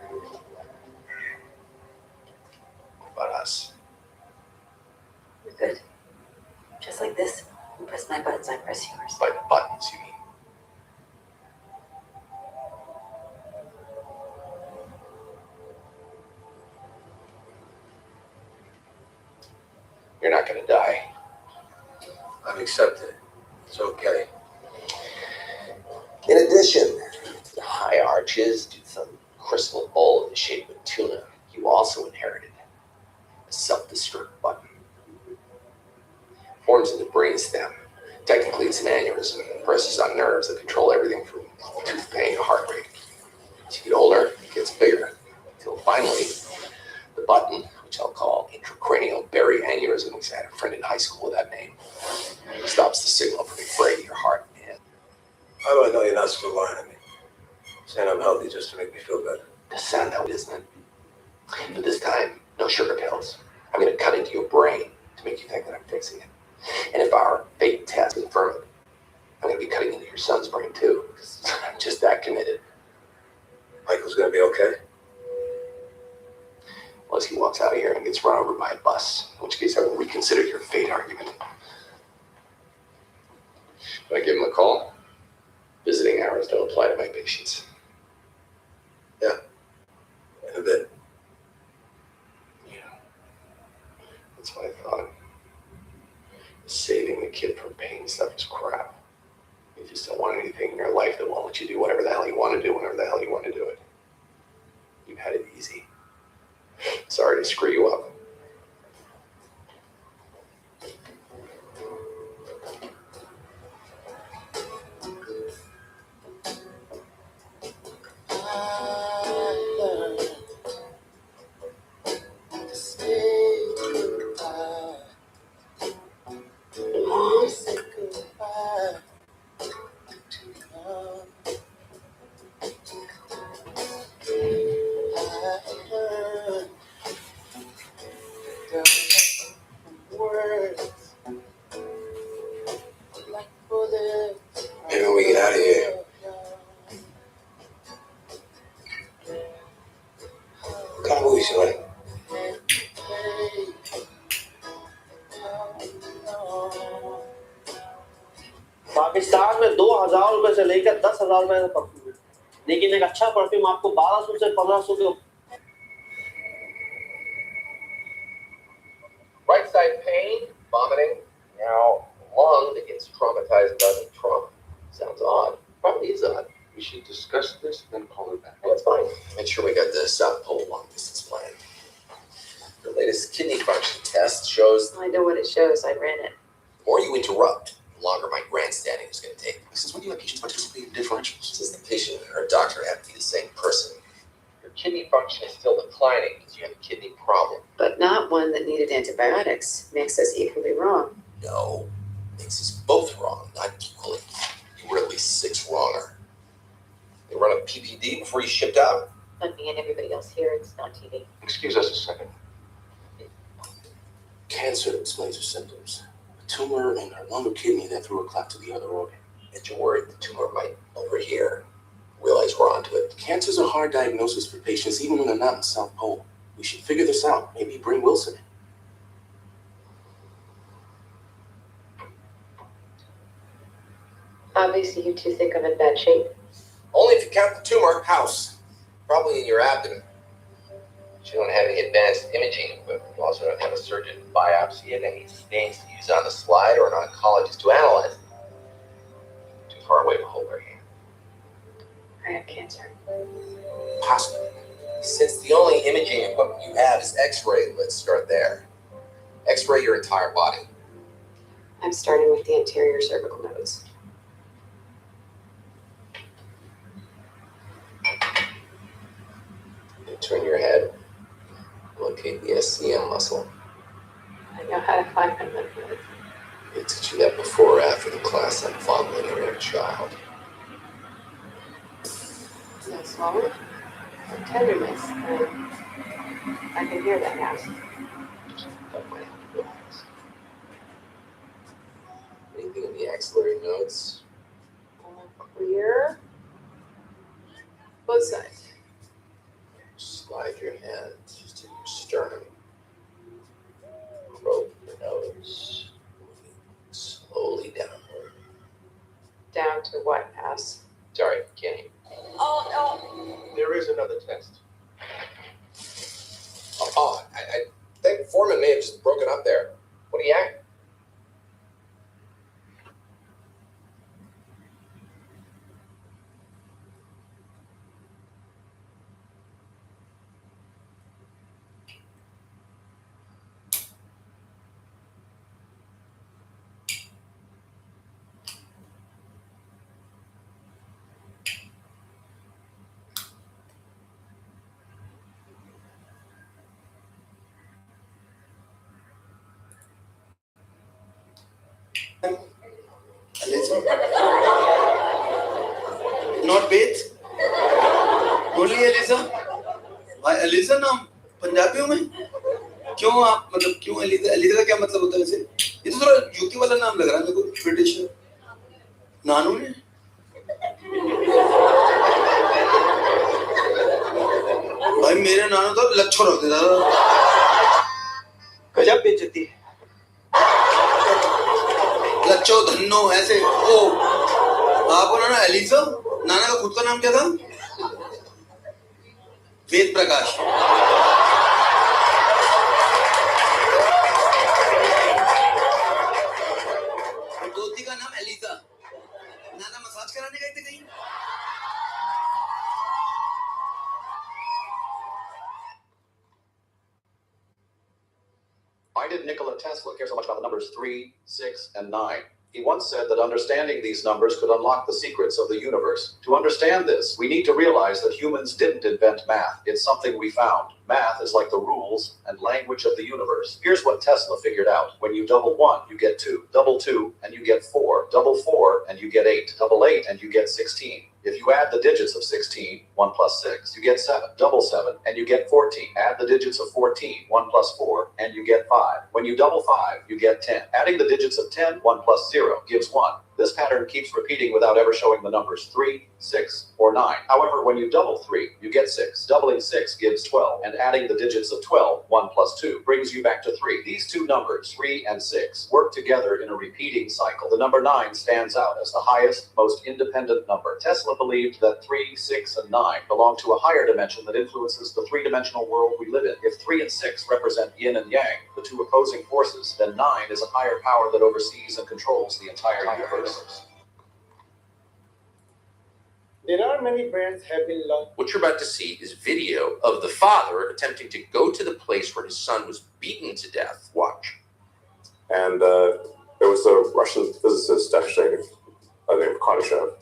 What about us? We're good. Just like this. You press my buttons, I press yours. By buttons, you mean? You're not gonna die. I've accepted it. It's okay. In addition to high arches due to some crystal bowl in the shape of tuna, you also inherited a self-destruct button. Forms in the brainstem. Technically, it's an aneurysm. It presses on nerves that control everything from tooth pain to heart rate. As you get older, it gets bigger, until finally, the button, which I'll call intracranial berry aneurysm, because I had a friend in high school with that name, stops the signal from breaking your heart. And How do I know you're not still lying to me? Saying I'm healthy just to make me feel better. to sound out, isn't it? But this time, no sugar pills. I'm going to cut into your brain to make you think that I'm fixing it. And if our fate test confirm it, I'm going to be cutting into your son's brain too, because I'm just that committed. Michael's gonna be okay? Unless he walks out of here and gets run over by a bus, in which case I will reconsider your fate argument. Can I give him a call? Visiting hours don't apply to my patients. Yeah. In a bit. Yeah. That's what I thought. Saving the kid from pain stuff is crap. You just don't want anything in your life that won't let you do whatever the hell you want to do whenever the hell you want to do it. You've had it easy. Sorry to screw you up. I learned to say goodbye. से लेकर 10,000 रुपए का perfume है, लेकिन एक अच्छा perfume आपको 1200 से 1500 के Right side pain, vomiting. Now, lung that gets traumatized doesn't trauma. Sounds odd. Probably is odd. We should discuss this and then call it back. That's fine. Make sure we got the South Pole long distance plan. The latest kidney function test shows I know what it shows. I ran it. the more you interrupt, the longer my grandstanding is going to take. Since when do you let patients participate in differentials? Since the patient and her doctor have to be the same person. Your kidney function is still declining because you have a kidney problem. But not one that needed antibiotics. Makes us equally wrong. No, makes us both wrong, not equally. You were at least 6 wronger. They run a PPD before you shipped out? But me and everybody else here, it's not TV. Excuse us a second. Cancer explains her symptoms. A tumor in her lung or kidney that threw a clot to the other organ. And you're worried the tumor might overhear, realize we're onto it. Cancer's a hard diagnosis for patients, even when they're not in the South Pole. We should figure this out. Maybe bring Wilson in. Obviously, you two think I'm in bad shape. Only if you count the tumor. House. Probably in your abdomen. But you don't have any advanced imaging equipment. You also don't have a surgeon to biopsy it, any stains to use on the slide, or an oncologist to analyze it. Too far away to hold our hand. I have cancer. Possibly. Since the only imaging equipment you have is X-ray, let's start there. X-ray your entire body. I'm starting with the anterior cervical nodes. You turn your head. Locate the SCM muscle. I know how to find my lymph nodes. They teach you that before or after the class on fondling your inner child. No swallow. Tenderness. I can hear that now. That might help you relax. Anything in the axillary nodes? Clear. Both sides. Slide your hand to your sternum. Probe your nose. Moving slowly downward. Down to what, pass? Sorry, can't hear. Oh, There is another test. I think Foreman may have just broken up there. What do you act? Not Bates? Only Eliza? भाई Elijah नाम पंजाबियों में क्यों आप मतलब क्यों Elijah Elijah का क्या मतलब होता है वैसे ये तो थोड़ा यूके वाला नाम लग रहा है मेरे को ब्रिटिश नानू ने भाई मेरे नानू तो लच्छो रखते था गजब बेइज्जती है लच्छो धन्नो ऐसे ओ आपको ना एलिजा नाना का खुद का नाम क्या था वेद प्रकाश दोती का नाम एलिजा नाना मसाज कराने गए थे कहीं Why did Nikola Tesla care so much about the numbers 3, 6, and 9? He once said that understanding these numbers could unlock the secrets of the universe. To understand this, we need to realize that humans didn't invent math. It's something we found. Math is like the rules and language of the universe. Here's what Tesla figured out. When you double 1, you get 2. Double 2, and you get 4. Double 4, and you get 8. Double 8, and you get 16. If you add the digits of 16, 1 plus 6, you get 7. Double 7, and you get 14. Add the digits of 14, 1 plus 4, and you get 5. When you double 5, you get 10. Adding the digits of 10, 1 plus 0 gives 1. This pattern keeps repeating without ever showing the numbers 3, 6, or 9. However, when you double 3, you get 6. Doubling 6 gives 12, and adding the digits of 12, 1 plus 2, brings you back to 3. These two numbers, 3 and 6, work together in a repeating cycle. The number 9 stands out as the highest, most independent number. Tesla believed that 3, 6, and 9 belong to a higher dimension that influences the three-dimensional world we live in. If 3 and 6 represent yin and yang, the two opposing forces, then 9 is a higher power that oversees and controls the entire universe. There are many brands have been launched. What you're about to see is video of the father attempting to go to the place where his son was beaten to death. Watch. And there was a Russian physicist, actually, named Kardashev,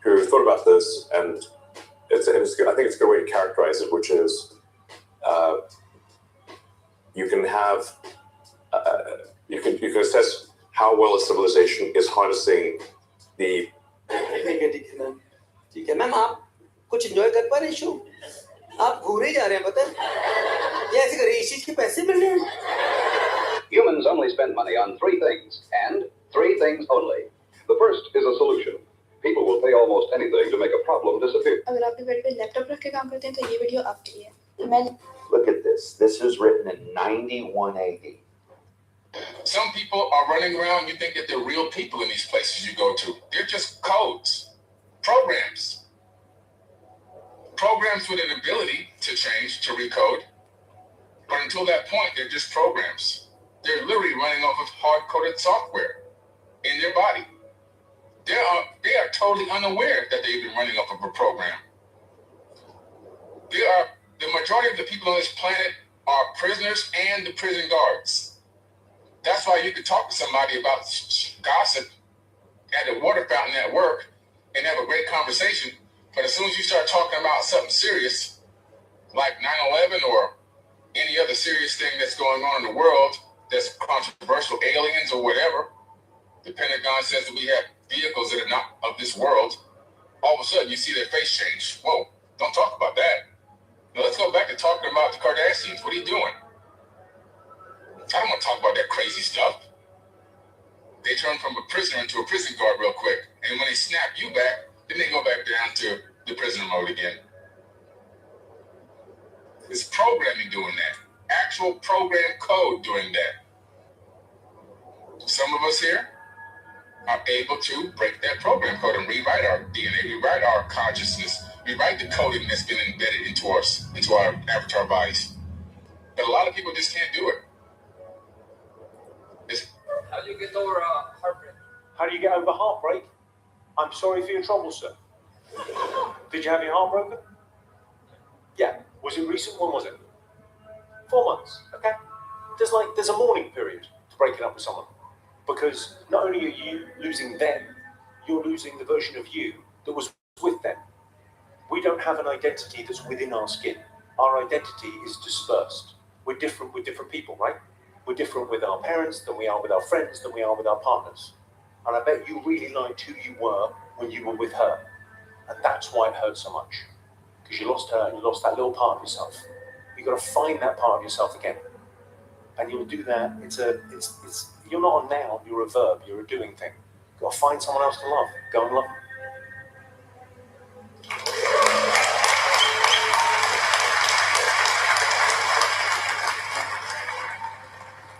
who thought about this, and I think it's a good way to characterize it, which is you can have you can assess how well a civilization is harnessing the. ठीक है ma'am, आप कुछ enjoy कर पा रहे हो? आप घूरे जा रहे हैं, पता है? ये ऐसे कर रहे हैं, इस चीज के पैसे मिल रहे हैं? Humans only spend money on 3 things, and 3 things only. The first is a solution. People will pay almost anything to make a problem disappear. अगर आप बेड पे लैपटॉप रख के काम करते हैं तो ये वीडियो आपके लिए है। मैं Look at this. This is written in 91 AD. Some people are running around, you think that they're real people in these places you go to. They're just codes, programs. Programs with an ability to change, to recode. But until that point, they're just programs. They're literally running off of hard-coded software in their body. They are totally unaware that they've been running off of a program. The majority of the people on this planet are prisoners and the prison guards. That's why you could talk to somebody about gossip at a water fountain at work and have a great conversation. But as soon as you start talking about something serious, like 9/11 or any other serious thing that's going on in the world that's controversial, aliens or whatever, the Pentagon says that we have vehicles that are not of this world. All of a sudden, you see their face change. Whoa, don't talk about that. Now let's go back to talking about the Kardashians. What are you doing? I don't want to talk about that crazy stuff. They turn from a prisoner into a prison guard real quick. And when they snap you back, then they go back down to the prisoner mode again. It's programming doing that. Actual program code doing that. Some of us here are able to break that program code and rewrite our DNA, rewrite our consciousness, rewrite the coding that's been embedded into our avatar bodies. But a lot of people just can't do it. How do you get over heartbreak? How do you get over heartbreak? I'm sorry for your trouble, sir. Did you have your heart broken? Yeah. Was it recent? When was it? 4 months. Okay. There's a mourning period to breaking up with someone. Because not only are you losing them, you're losing the version of you that was with them. We don't have an identity that's within our skin. Our identity is dispersed. We're different with different people, right? We're different with our parents than we are with our friends, than we are with our partners. And I bet you really liked who you were when you were with her. And that's why it hurt so much. Because you lost her and you lost that little part of yourself. You've got to find that part of yourself again. And you'll do that. You're not a noun, you're a verb, you're a doing thing. You've got to find someone else to love. Go and love them.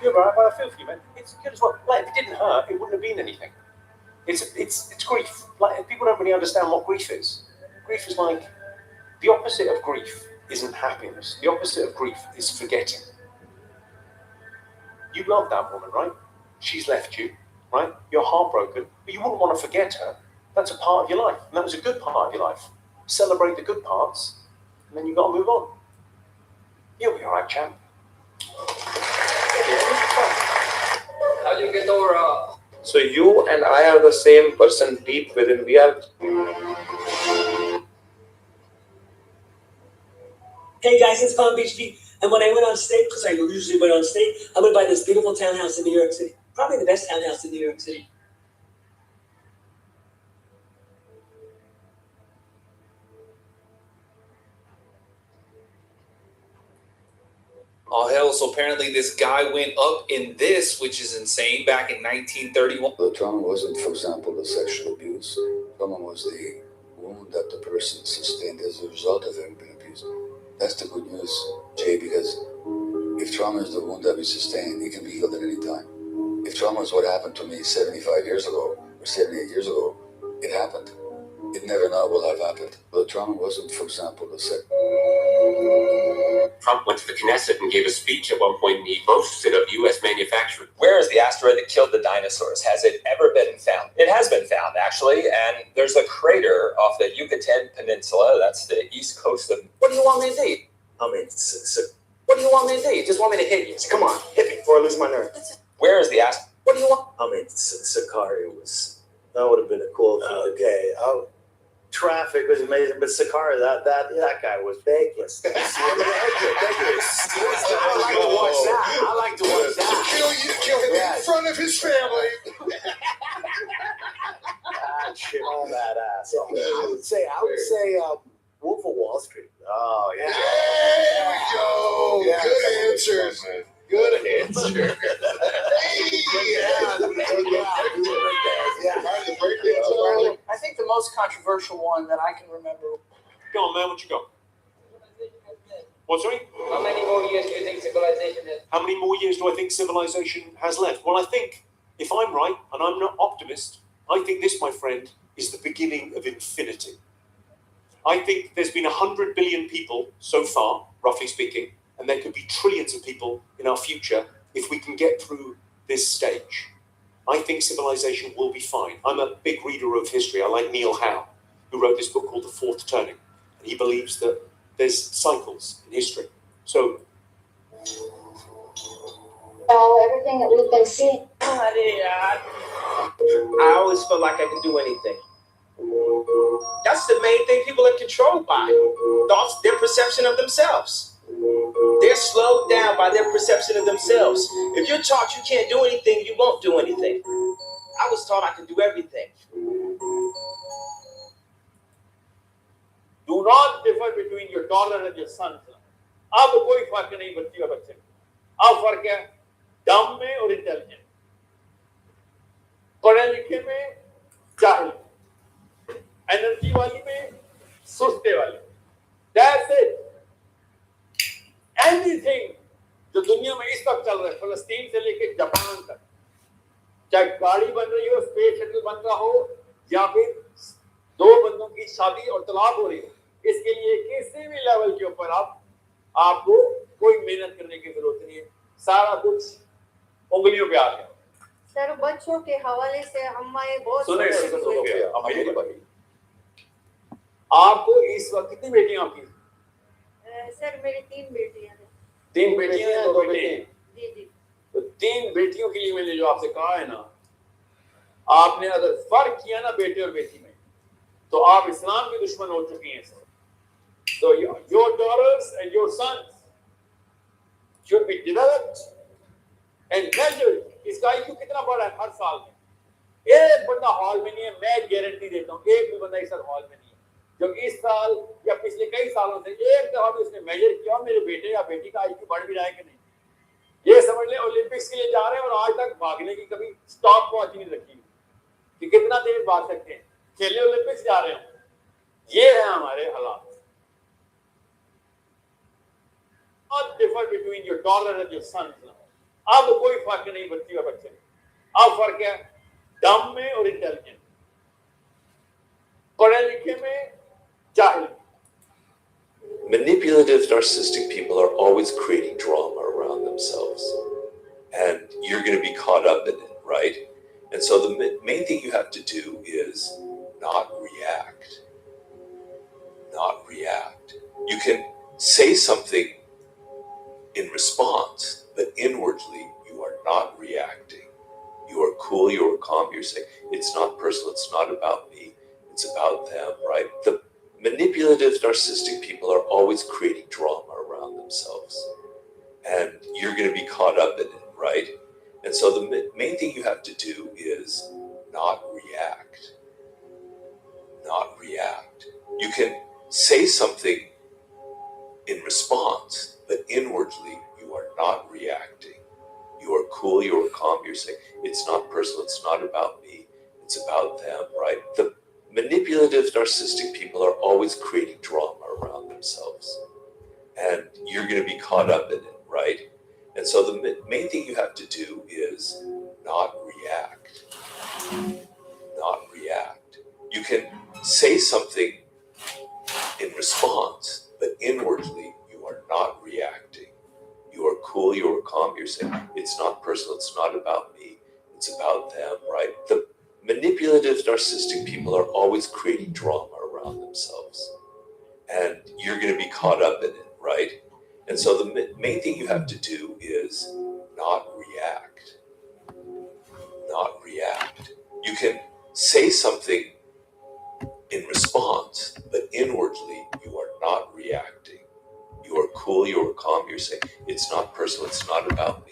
You're right, but I feel for you, man. It's good as well. Like, if it didn't hurt, it wouldn't have been anything. It's grief. Like, people don't really understand what grief is. Grief is like, the opposite of grief isn't happiness. The opposite of grief is forgetting. You love that woman, right? She's left you, right? You're heartbroken, but you wouldn't want to forget her. That's a part of your life, and that was a good part of your life. Celebrate the good parts, and then you've got to move on. You'll be all right, champ. How do you get over So you and I are the same person deep within. We are. Hey guys, it's Palm Beach Pete. And when I went on state, because I usually went on state, I went by this beautiful townhouse in New York City. Probably the best townhouse in New York City. Oh hell, so apparently this guy went up in this, which is insane, back in 1931. The trauma wasn't, for example, the sexual abuse. Trauma was the wound that the person sustained as a result of having been abused. That's the good news, Jay, because if trauma is the wound that we sustain, it can be healed at any time. If trauma is what happened to me 75 years ago or 78 years ago, it happened. It never not will have happened. The trauma wasn't, for example, the sex. Trump went to the Knesset and gave a speech at one point, and he boasted of U.S. manufacturing. Where is the asteroid that killed the dinosaurs? Has it ever been found? It has been found, actually, and there's a crater off the Yucatan Peninsula. That's the east coast of... What do you want me to do? What do you want me to do? You just want me to hit you? Come on, hit me before I lose my nerve. Where is the asteroid? What do you want? Sakari was, that would have been a cool thing. Okay, traffic was amazing, but Sakari, that guy was fakeless. I like to watch that. I like to watch that. Kill him in front of his family. That shit on that ass. I would say, Wolf of Wall Street. Oh yeah. There we go. Yeah. Good answers. Good answer. I think the most controversial one that I can remember. Go on, man. What you got? What, sorry? How many more years do you think civilization has? How many more years do I think civilization has left? Well, I think, if I'm right, and I'm not optimist, I think this, my friend, is the beginning of infinity. I think there's been 100 billion people so far, roughly speaking, and there could be trillions of people in our future if we can get through this stage. I think civilization will be fine. I'm a big reader of history. I like Neil Howe, who wrote this book called The Fourth Turning. And he believes that there's cycles in history. So, everything that we've been seeing. I always felt like I could do anything. That's the main thing people are controlled by. Thoughts, their perception of themselves. They're slowed down by their perception of themselves. If you're taught you can't do anything, you won't do anything. I was taught I could do everything. Do not differ between your daughter and your son. अब कोई फर्क नहीं बच्ची और बच्चे में. अब फर्क है dumb में और intelligent. पढ़े लिखे में जाहिल. एनर्जी वाली में सुस्ते वाली. That's it. Anything जो दुनिया में इस वक्त चल रहा है, फलस्तीन से लेकर जापान तक, चाहे गाड़ी बन रही हो, स्पेस शटल बन रहा हो, या फिर दो बंदों की शादी और तलाक हो रही हो, इसके लिए किसी भी लेवल के ऊपर आपको कोई मेहनत करने की जरूरत नहीं है. सारा कुछ उंगलियों पे आ गया. सर, बच्चों के हवाले से हमारे बहुत सुने आपको इस वक्त कितनी बेटियां आपकी? सर, मेरी 3 बेटियां हैं. 3 बेटियां हैं, 2 बेटे हैं. जी. तो 3 बेटियों के लिए मैंने जो आपसे कहा है ना, आपने अगर फर्क किया ना बेटे और बेटी में, तो आप इस्लाम के दुश्मन हो चुकी हैं. So your daughters and your sons should be developed and measured. इसका IQ कितना बड़ा है हर साल में? एक बंदा हॉल में नहीं है, मैं गारंटी देता हूँ, एक भी बंदा इस साल हॉल में नहीं है. जो इस साल या पिछले कई सालों से एक दफा भी उसने मेजर किया मेरे बेटे या बेटी का IQ बढ़ भी रहा है कि नहीं. ये समझ ले ओलंपिक्स के लिए जा रहे हैं और आज तक भागने की कभी स्टॉप वॉच नहीं रखी कि कितना देर भाग सकते हैं. खेलने ओलंपिक्स जा रहे हैं. ये है हमारे हालात. Not differ between your daughter and your son. अब कोई फर्क नहीं बच्ची और बच्चे में. अब फर्क है dumb में और intelligent. पढ़े लिखे में जाहिल. Manipulative, narcissistic people are always creating drama around themselves. And you're going to be caught up in it, right? And so the main thing you have to do is not react. Not react. You can say something in response, but inwardly you are not reacting. You are cool, you are calm, you're saying, it's not personal, it's not about me, it's about them, right? The manipulative, narcissistic people are always creating drama around themselves. And you're going to be caught up in it, right? And so the main thing you have to do is not react. Not react. You can say something in response, but inwardly you are not reacting. You are cool, you are calm, you're saying, it's not personal, it's not about me, it's about them, right? The manipulative, narcissistic people are always creating drama around themselves. And you're going to be caught up in it, right? And so the main thing you have to do is not react. Not react. You can say something in response, but inwardly you are not reacting. You are cool, you are calm, you're saying, it's not personal, it's not about me, it's about them, right? The manipulative, narcissistic people are always creating drama around themselves. And you're going to be caught up in it, right? And so the main thing you have to do is not react. Not react. You can say something in response, but inwardly you are not reacting. You are cool, you are calm, you're saying, it's not personal, it's not about me.